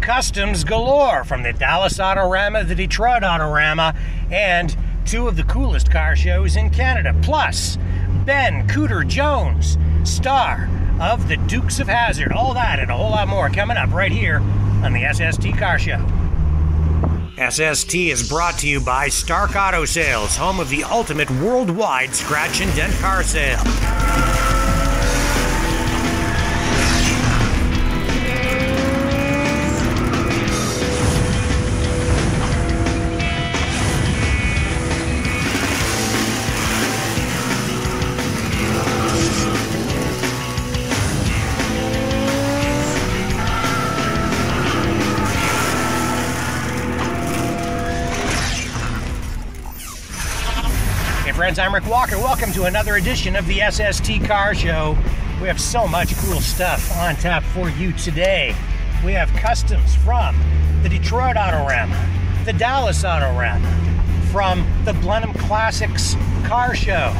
customs galore, from the Dallas Autorama, the Detroit Autorama, and two of the coolest car shows in Canada. Plus, Ben Cooter Jones, star of the Dukes of Hazzard. All that and a whole lot more coming up right here on the SST Car Show. SST is brought to you by Stark Auto Sales, home of the ultimate worldwide scratch and dent car sale. Friends, I'm Rick Walker. Welcome to another edition of the SST Car Show. We have so much cool stuff on tap for you today. We have customs from the Detroit Autorama, the Dallas Autorama, from the Blenheim Classics Car Show,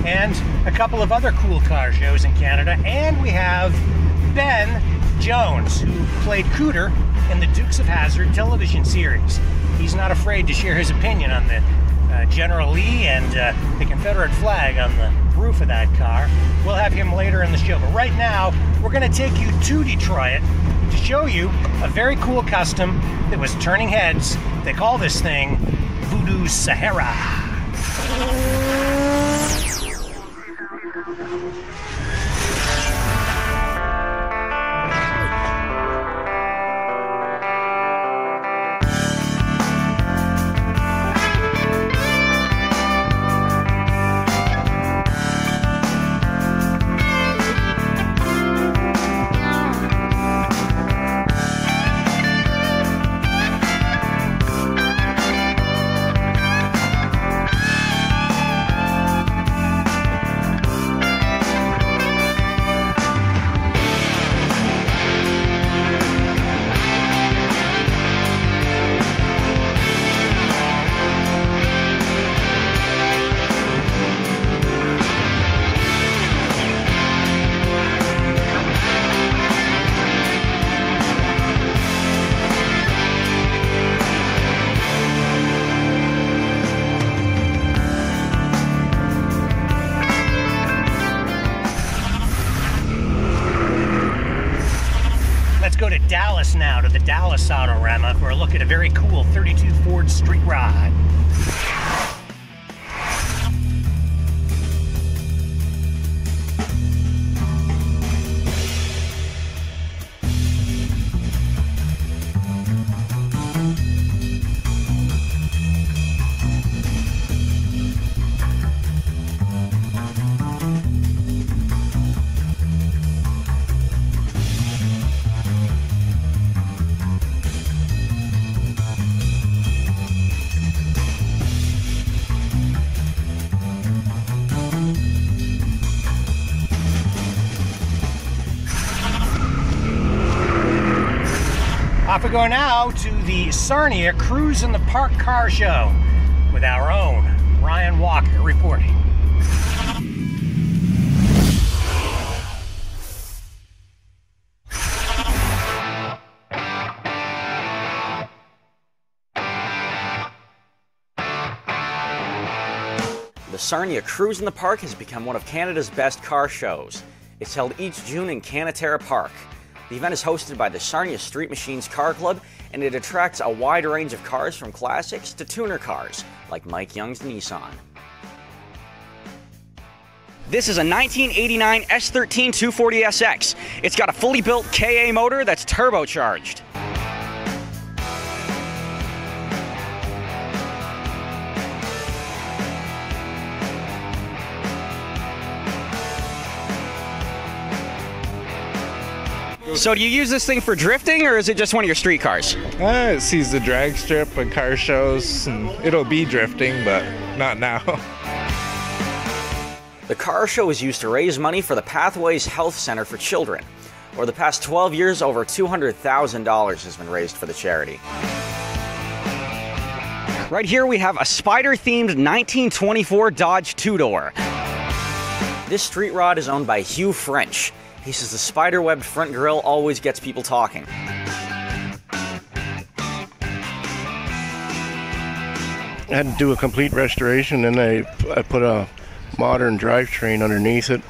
and a couple of other cool car shows in Canada. And we have Ben Jones, who played Cooter in the Dukes of Hazzard television series. He's not afraid to share his opinion on the General Lee and the Confederate flag on the roof of that car. We'll have him later in the show. But right now, we're going to take you to Detroit to show you a very cool custom that was turning heads. They call this thing Voodoo Sahara. Go to Dallas now, to the Dallas Autorama, for a look at a very cool 32 Ford Street Rod. Off we go now to the Sarnia Cruise in the Park Car Show with our own Ryan Walker reporting. The Sarnia Cruise in the Park has become one of Canada's best car shows. It's held each June in Canaterra Park. The event is hosted by the Sarnia Street Machines Car Club, and it attracts a wide range of cars from classics to tuner cars, like Mike Young's Nissan. This is a 1989 S13 240SX. It's got a fully built KA motor that's turbocharged. So do you use this thing for drifting, or is it just one of your street cars? It sees the drag strip at car shows, and it'll be drifting, but not now. The car show is used to raise money for the Pathways Health Center for Children. Over the past 12 years, over $200,000 has been raised for the charity. Right here we have a spider-themed 1924 Dodge two-door. This street rod is owned by Hugh French. He says the spider-webbed front grille always gets people talking. had to do a complete restoration, and I put a modern drivetrain underneath it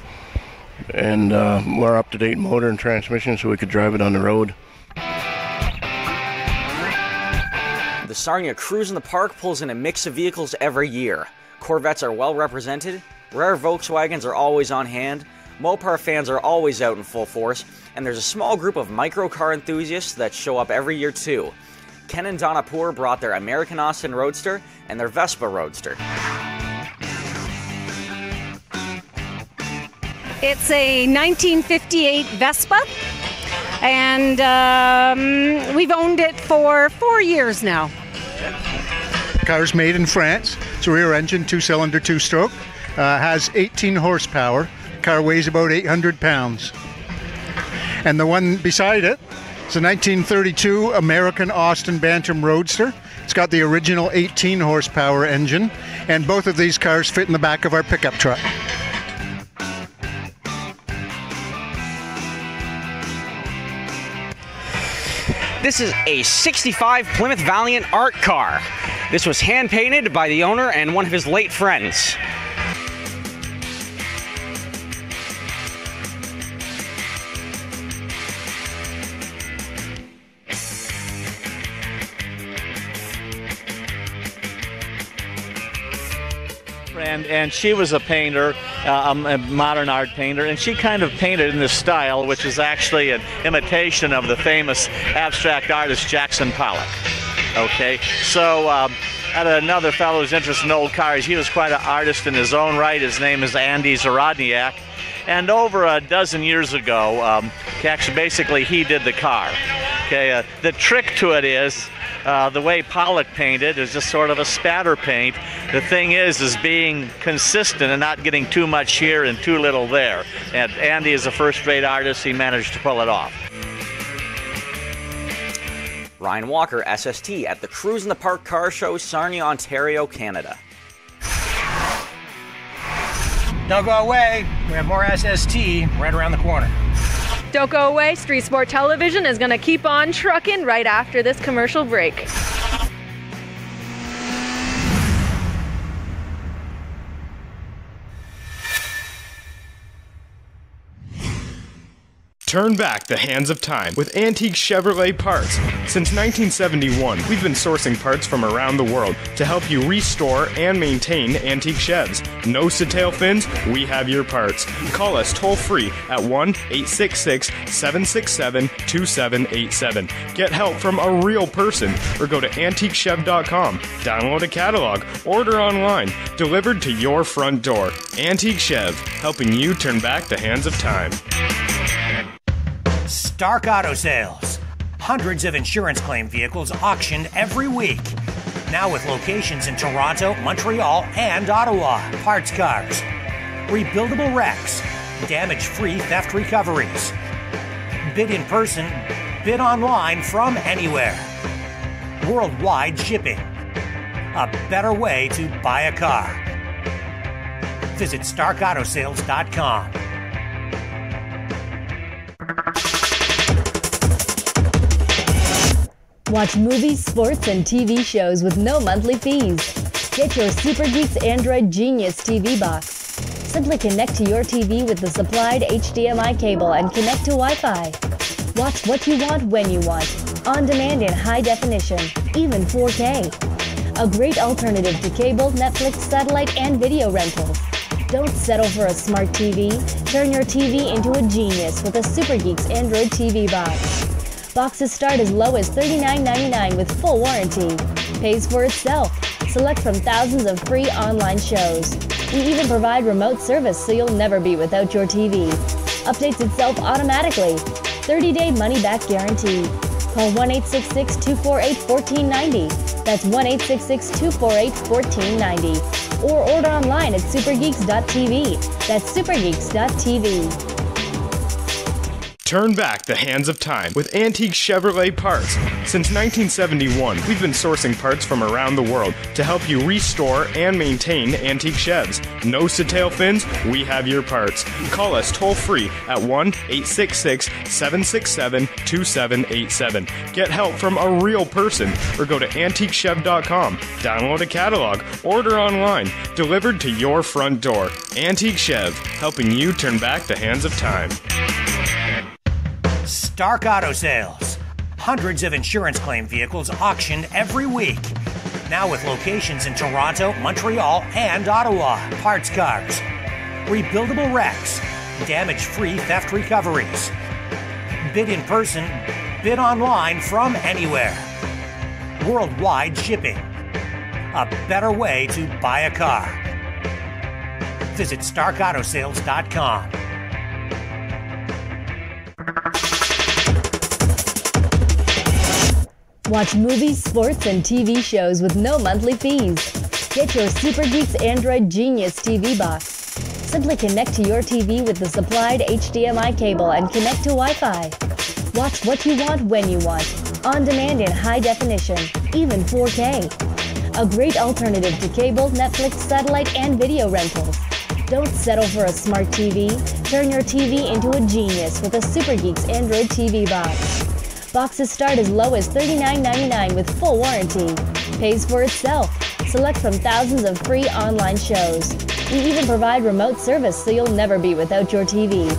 and more up-to-date motor and transmission so we could drive it on the road. The Sarnia Cruise in the Park pulls in a mix of vehicles every year. Corvettes are well represented, rare Volkswagens are always on hand, Mopar fans are always out in full force, and there's a small group of microcar enthusiasts that show up every year too. Ken and Donna Poor brought their American Austin Roadster and their Vespa Roadster. It's a 1958 Vespa, and we've owned it for 4 years now. Car's made in France. It's a rear engine, 2-cylinder, 2-stroke. Has 18 horsepower. Car weighs about 800 pounds. And the one beside it, it's a 1932 American Austin Bantam Roadster. It's got the original 18 horsepower engine, and both of these cars fit in the back of our pickup truck. This is a 65 Plymouth Valiant art car. This was hand-painted by the owner and one of his late friends. And she was a painter, a modern art painter, and she kind of painted in this style, which is actually an imitation of the famous abstract artist Jackson Pollock. Okay, so had another fellow who's interested in old cars. He was quite an artist in his own right. His name is Andy Zarodniak. And over a dozen years ago, basically he did the car. Okay, the trick to it is the way Pollock painted is just sort of a spatter paint. The thing is being consistent and not getting too much here and too little there. And Andy is a first-rate artist. He managed to pull it off. Ryan Walker, SST, at the Cruise in the Park Car Show, Sarnia, Ontario, Canada. Don't go away. We have more SST right around the corner. Don't go away. Street Sport Television is going to keep on trucking right after this commercial break. Turn back the hands of time with Antique Chevrolet Parts. Since 1971, we've been sourcing parts from around the world to help you restore and maintain antique Chevs. Nose to tail fins, we have your parts. Call us toll free at 1-866-767-2787. Get help from a real person or go to antiquechev.com. Download a catalog, order online, delivered to your front door. Antique Chev, helping you turn back the hands of time. Stark Auto Sales. Hundreds of insurance claim vehicles auctioned every week. Now with locations in Toronto, Montreal, and Ottawa. Parts cars, rebuildable wrecks, damage-free theft recoveries. Bid in person, bid online from anywhere. Worldwide shipping. A better way to buy a car. Visit StarkAutoSales.com. Watch movies, sports, and TV shows with no monthly fees. Get your Super Geeks Android Genius TV box. Simply connect to your TV with the supplied HDMI cable and connect to Wi-Fi. Watch what you want when you want, on demand in high definition, even 4K. A great alternative to cable, Netflix, satellite, and video rentals. Don't settle for a smart TV. Turn your TV into a genius with a Super Geeks Android TV box. Boxes start as low as $39.99 with full warranty. Pays for itself. Select from thousands of free online shows. We even provide remote service so you'll never be without your TV. Updates itself automatically. 30-day money-back guarantee. Call 1-866-248-1490. That's 1-866-248-1490. Or order online at supergeeks.tv. That's supergeeks.tv. Turn back the hands of time with antique Chevrolet parts. Since 1971, we've been sourcing parts from around the world to help you restore and maintain antique Chevs. Nose to tail fins, we have your parts. Call us toll free at 1-866-767-2787. Get help from a real person or go to antiquechev.com. Download a catalog, order online, delivered to your front door. Antique Chev, helping you turn back the hands of time. Stark Auto Sales. Hundreds of insurance claim vehicles auctioned every week. Now with locations in Toronto, Montreal, and Ottawa. Parts cars, rebuildable wrecks, damage-free theft recoveries. Bid in person, bid online from anywhere. Worldwide shipping. A better way to buy a car. Visit StarkAutoSales.com. Watch movies, sports, and TV shows with no monthly fees. Get your Super Geeks Android Genius TV box. Simply connect to your TV with the supplied HDMI cable and connect to Wi-Fi. Watch what you want when you want, on demand in high definition, even 4K. A great alternative to cable, Netflix, satellite, and video rentals. Don't settle for a smart TV. Turn your TV into a genius with a Super Geeks Android TV box. Boxes start as low as $39.99 with full warranty. Pays for itself. Select from thousands of free online shows. We even provide remote service so you'll never be without your TV.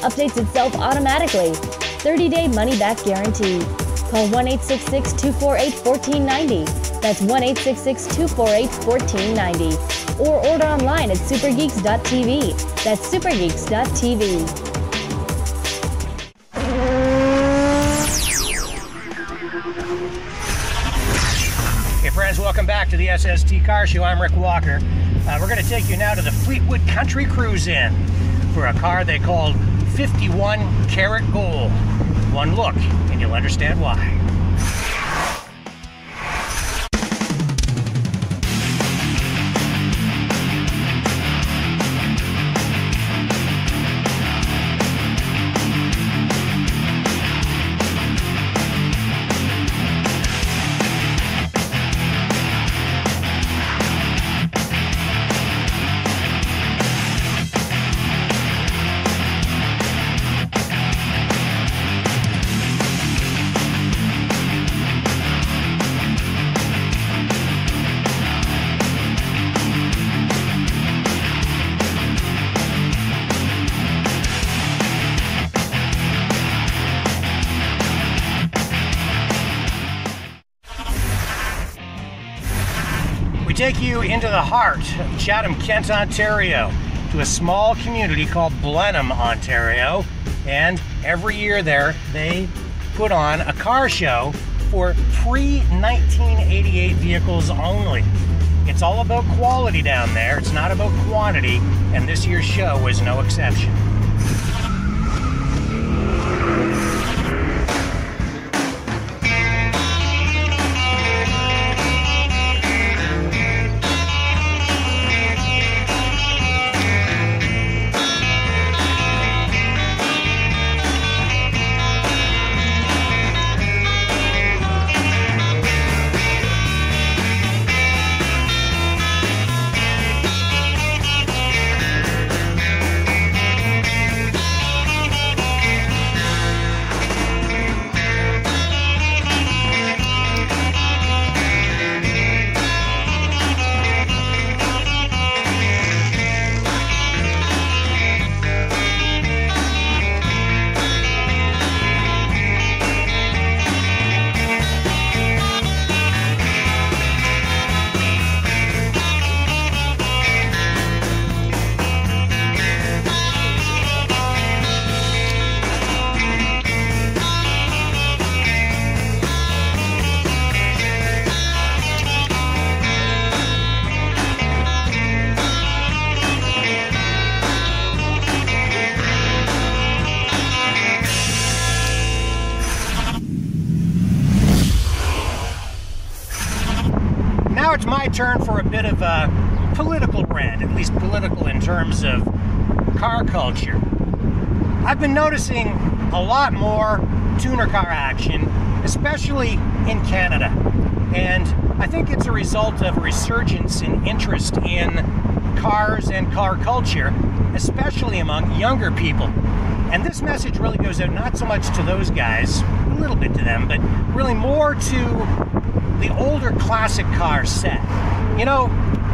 Updates itself automatically. 30-day money-back guarantee. Call 1-866-248-1490. That's 1-866-248-1490. Or order online at supergeeks.tv. That's supergeeks.tv. Hey friends, welcome back to the SST Car Show. I'm Rick Walker. We're going to take you now to the Fleetwood Country Cruise In for a car they called 51 Karat Gold. One look and you'll understand why. We take you into the heart of Chatham, Kent, Ontario, to a small community called Blenheim, Ontario. And every year there, they put on a car show for pre-1988 vehicles only. It's all about quality down there. It's not about quantity, and this year's show was no exception. Now it's my turn for a bit of a political rant, at least political in terms of car culture. I've been noticing a lot more tuner car action, especially in Canada. And I think it's a result of a resurgence in interest in cars and car culture, especially among younger people. And this message really goes out not so much to those guys, a little bit to them, but really more to the older classic car set. You know,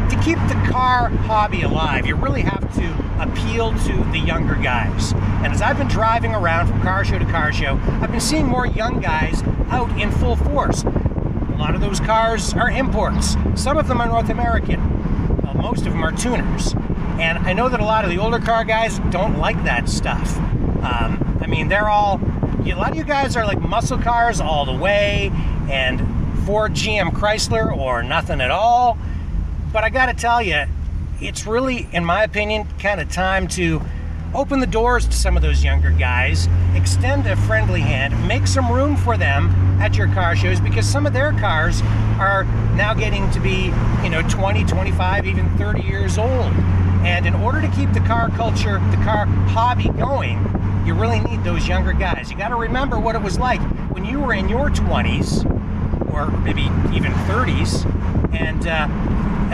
to keep the car hobby alive, you really have to appeal to the younger guys. And as I've been driving around from car show to car show, I've been seeing more young guys out in full force. A lot of those cars are imports. Some of them are North American. Well, most of them are tuners. And I know that a lot of the older car guys don't like that stuff. I mean, a lot of you guys are like muscle cars all the way, and Ford, GM, Chrysler, or nothing at all. But I gotta tell you, it's really, in my opinion, kind of time to open the doors to some of those younger guys, extend a friendly hand, make some room for them at your car shows, because some of their cars are now getting to be, 20, 25, even 30 years old. And in order to keep the car culture, the car hobby going, you really need those younger guys. You got to remember what it was like when you were in your 20s, or maybe even 30s, and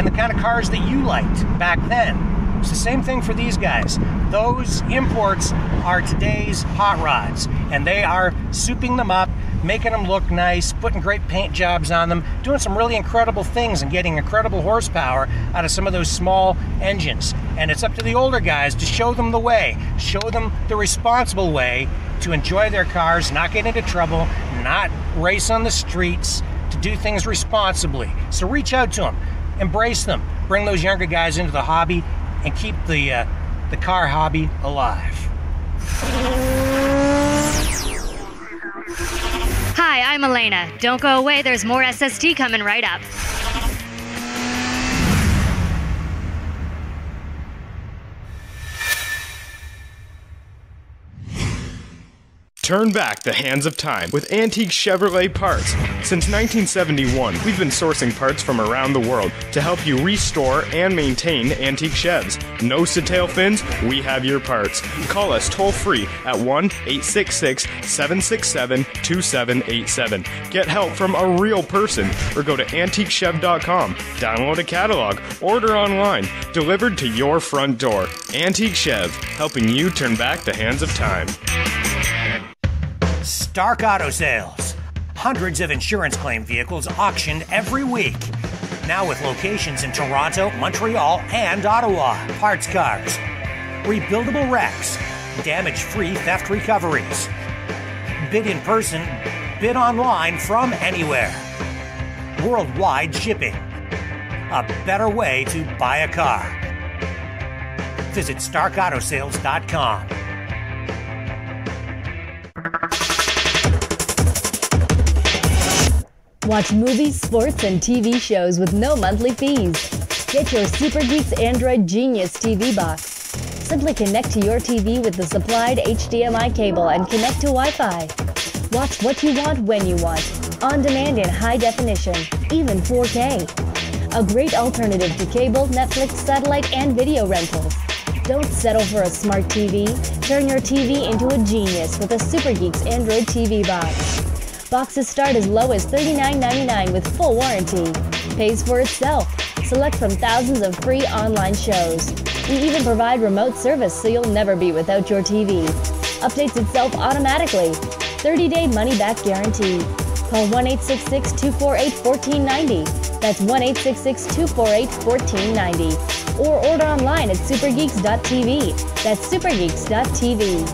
the kind of cars that you liked back then. It's the same thing for these guys. Those imports are today's hot rods, and they are souping them up, making them look nice, putting great paint jobs on them, doing some really incredible things and getting incredible horsepower out of some of those small engines. And it's up to the older guys to show them the way, show them the responsible way to enjoy their cars, not get into trouble, not race on the streets, to do things responsibly. So reach out to them, embrace them, bring those younger guys into the hobby, and keep the car hobby alive. Hi, I'm Elena. Don't go away, there's more SST coming right up. Turn back the hands of time with antique Chevrolet parts. Since 1971, we've been sourcing parts from around the world to help you restore and maintain antique Chevs. Nose to tail fins, we have your parts. Call us toll free at 1-866-767-2787. Get help from a real person, or go to antiquechev.com. Download a catalog, order online, delivered to your front door. Antique Chev, helping you turn back the hands of time. Stark Auto Sales. Hundreds of insurance claim vehicles auctioned every week. Now with locations in Toronto, Montreal, and Ottawa. Parts cars, rebuildable wrecks, damage-free theft recoveries. Bid in person, bid online from anywhere. Worldwide shipping. A better way to buy a car. Visit StarkAutoSales.com. Watch movies, sports, and TV shows with no monthly fees. Get your Super Geeks Android Genius TV box. Simply connect to your TV with the supplied HDMI cable and connect to Wi-Fi. Watch what you want when you want, on demand in high definition, even 4K. A great alternative to cable, Netflix, satellite, and video rentals. Don't settle for a smart TV. Turn your TV into a genius with a Super Geeks Android TV box. Boxes start as low as $39.99 with full warranty. Pays for itself. Select from thousands of free online shows. We even provide remote service so you'll never be without your TV. Updates itself automatically. 30-day money-back guarantee. Call 1-866-248-1490. That's 1-866-248-1490. Or order online at supergeeks.tv. That's supergeeks.tv.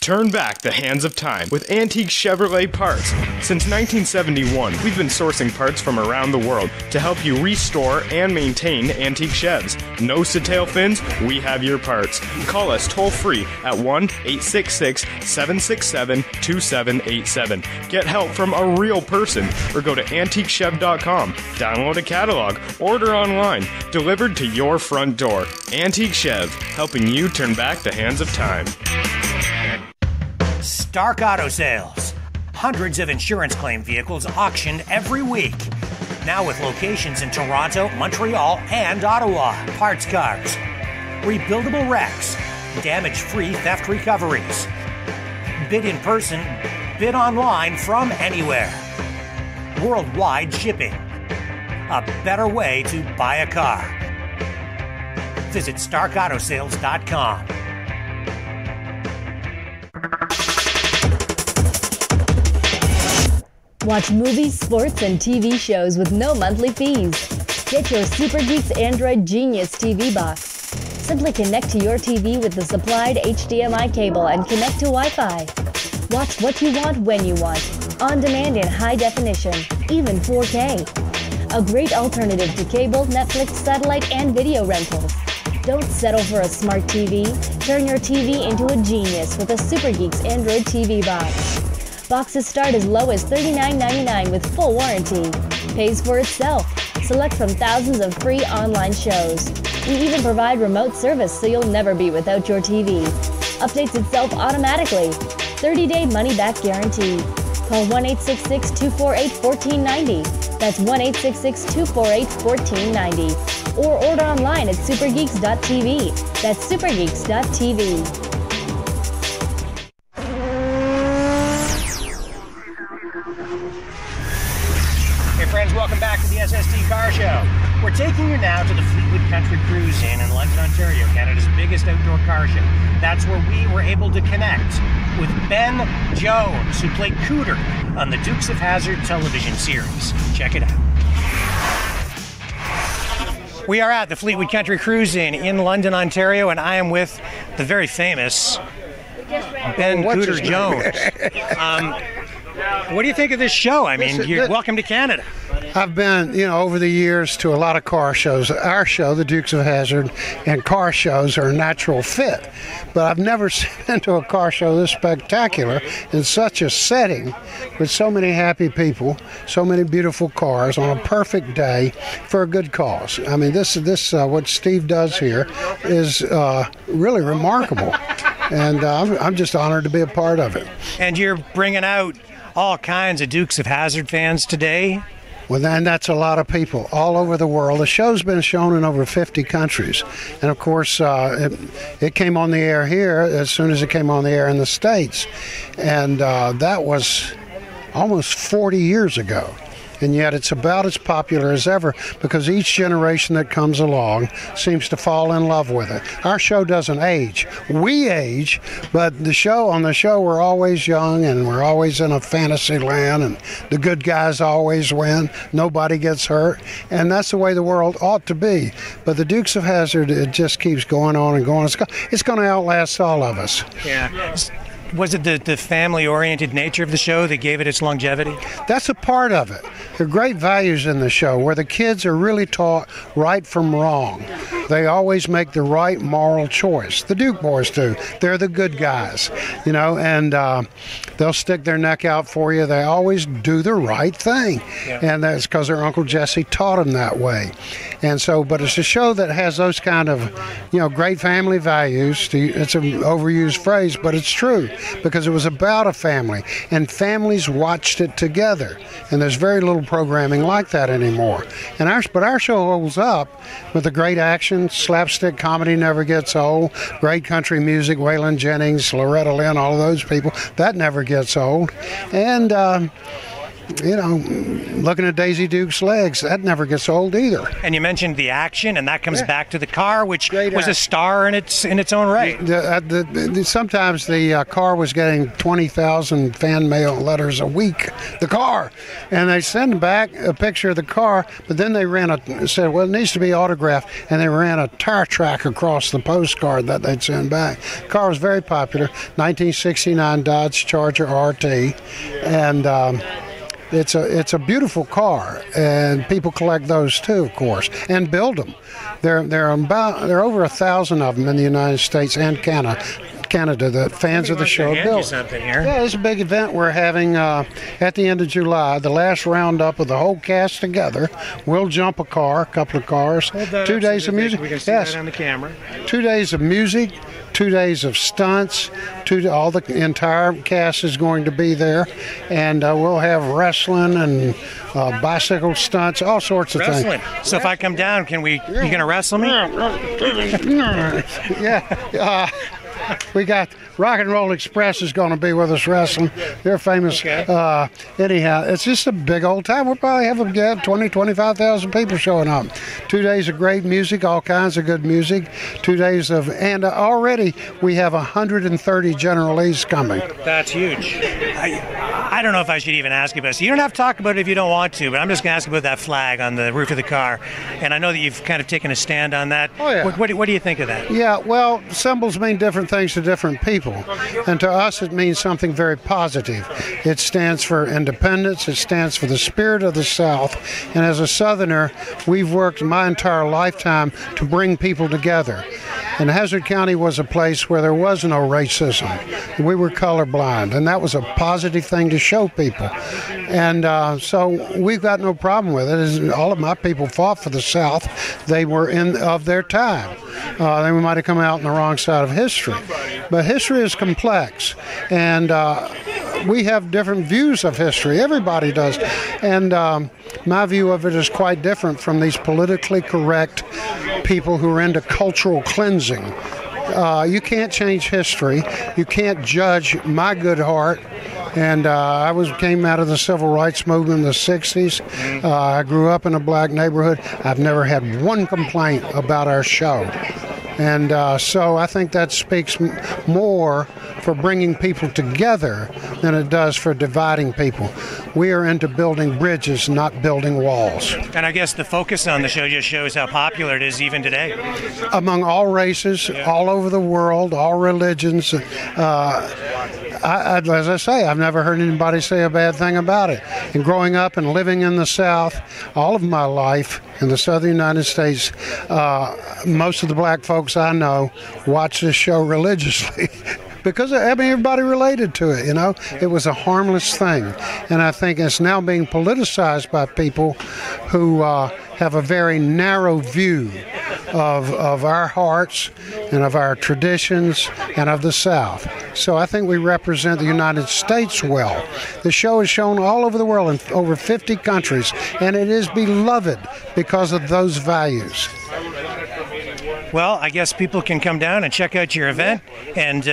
Turn back the hands of time with antique Chevrolet parts. Since 1971, we've been sourcing parts from around the world to help you restore and maintain antique Chevs. Nose to tail fins, we have your parts. Call us toll free at 1-866-767-2787. Get help from a real person, or go to antiquechev.com. Download a catalog, order online, delivered to your front door. Antique Chev, helping you turn back the hands of time. Stark Auto Sales. Hundreds of insurance claim vehicles auctioned every week. Now with locations in Toronto, Montreal, and Ottawa. Parts cars, rebuildable wrecks, damage-free theft recoveries. bid in person, bid online from anywhere. Worldwide shipping. A better way to buy a car. Visit StarkAutoSales.com. Watch movies, sports, and TV shows with no monthly fees. Get your Super Geeks Android Genius TV box. Simply connect to your TV with the supplied HDMI cable and connect to Wi-Fi. Watch what you want when you want, on demand in high definition, even 4K. A great alternative to cable, Netflix, satellite, and video rentals. Don't settle for a smart TV. Turn your TV into a genius with a Super Geeks Android TV box. Boxes start as low as $39.99 with full warranty. Pays for itself. Select from thousands of free online shows. We even provide remote service so you'll never be without your TV. Updates itself automatically. 30-day money-back guarantee. Call 1-866-248-1490. That's 1-866-248-1490. Or order online at supergeeks.tv. That's supergeeks.tv. Hey friends, welcome back to the SST Car Show. We're taking you now to the Fleetwood Country Cruise Inn in London, Ontario, Canada's biggest outdoor car show. That's where we were able to connect with Ben Jones, who played Cooter on the Dukes of Hazzard television series. Check it out. We are at the Fleetwood Country Cruise Inn in London, Ontario, and I am with the very famous Ben Cooter Jones. What do you think of this show? I mean, you're welcome to Canada. I've been, over the years to a lot of car shows. Our show, the Dukes of Hazzard, and car shows are a natural fit. But I've never been to a car show this spectacular in such a setting with so many happy people, so many beautiful cars on a perfect day for a good cause. I mean, this what Steve does here is really remarkable. And I'm just honored to be a part of it. And you're bringing out all kinds of Dukes of Hazzard fans today. Well, then that's a lot of people all over the world. The show's been shown in over 50 countries. And, of course, it came on the air here as soon as it came on the air in the States. And that was almost 40 years ago. And yet it's about as popular as ever because each generation that comes along seems to fall in love with it. Our show doesn't age. We age, but on the show we're always young and we're always in a fantasy land and the good guys always win. Nobody gets hurt. And that's the way the world ought to be. But the Dukes of Hazzard, it just keeps going on and going. It's going to outlast all of us. Yeah. Was it the family-oriented nature of the show that gave it its longevity? That's a part of it. There are great values in the show where the kids are really taught right from wrong. They always make the right moral choice. The Duke boys do. They're the good guys, and they'll stick their neck out for you. They always do the right thing. Yeah. And that's because their Uncle Jesse taught them that way. And so, but it's a show that has those kind of, great family values. It's an overused phrase, but it's true. Because it was about a family, and families watched it together, and there's very little programming like that anymore. But our show holds up with the great action, slapstick comedy never gets old, great country music, Waylon Jennings, Loretta Lynn, all of those people, that never gets old, and looking at Daisy Duke's legs, that never gets old either. And you mentioned the action, and that comes back to the car, which was a star in its own right. Sometimes the car was getting 20,000 fan mail letters a week, the car. And they send back a picture of the car, but then they said, well, it needs to be autographed, and they ran a tire track across the postcard that they'd send back. The car was very popular, 1969 Dodge Charger RT, and it's a beautiful car, and people collect those too, of course, and build them. There are over 1,000 of them in the United States and Canada that fans of the show build. Something here. Yeah, it's a big event we're having at the end of July, the last roundup of the whole cast together. We'll jump a couple of cars, 2 days of music. We can see that on the camera. 2 days of music. 2 days of stunts. All the entire cast is going to be there, and we'll have wrestling and bicycle stunts, all sorts of things. So if I come down, you gonna wrestle me? Yeah. We got Rock and Roll Express is going to be with us wrestling. They're famous. Anyhow, it's just a big old time. We'll probably have 20, 25,000 people showing up. 2 days of great music, all kinds of good music. 2 days of, and already we have 130 General Lees coming. That's huge. I don't know if I should even ask you about this. You don't have to talk about it if you don't want to, but I'm just going to ask about that flag on the roof of the car. And I know that you've kind of taken a stand on that. Oh, yeah. What do you think of that? Yeah, well, symbols mean different things to different people. And to us, it means something very positive. It stands for independence. It stands for the spirit of the South. And as a Southerner, we've worked my entire lifetime to bring people together. And Hazard County was a place where there was no racism. We were colorblind, and that was a positive thing to show people. And so we've got no problem with it. All of my people fought for the South. They were of their time. They might have come out on the wrong side of history. But history is complex, and we have different views of history. Everybody does. And my view of it is quite different from these politically correct people who are into cultural cleansing. You can't change history. You can't judge my good heart. And I came out of the civil rights movement in the 60s. I grew up in a black neighborhood. I've never had one complaint about our show. And so I think that speaks more for bringing people together than it does for dividing people. We are into building bridges, not building walls. And I guess the focus on the show just shows how popular it is even today. Among all races, all over the world, all religions. As I say, I've never heard anybody say a bad thing about it. And growing up and living in the South, all of my life in the southern United States, most of the black folks I know watch this show religiously. Because everybody related to it, It was a harmless thing. And I think it's now being politicized by people who have a very narrow view of our hearts and of our traditions and of the South. So I think we represent the United States well. The show is shown all over the world in over 50 countries, and it is beloved because of those values. Well, I guess people can come down and check out your event, and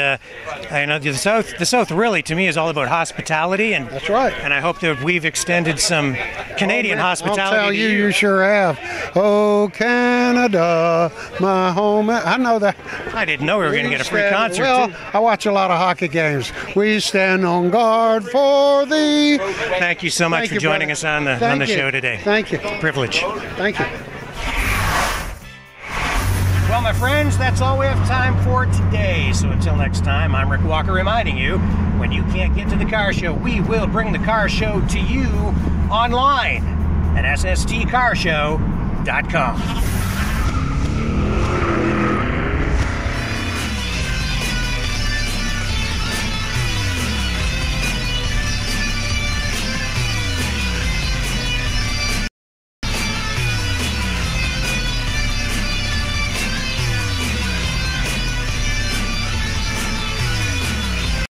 I know the South really, to me, is all about hospitality, and that's right. And I hope that we've extended some Canadian hospitality. I'll tell to you, you sure have. Oh, Canada, my home. I know that. I didn't know we were going to get a free concert. Well, too. I watch a lot of hockey games. We stand on guard for thee. Thank you so much for joining us on the show today. Thank you. Privilege. Thank you. Well, my friends, that's all we have time for today. So until next time, I'm Rick Walker reminding you, when you can't get to the car show, we will bring the car show to you online at SSTcarshow.com.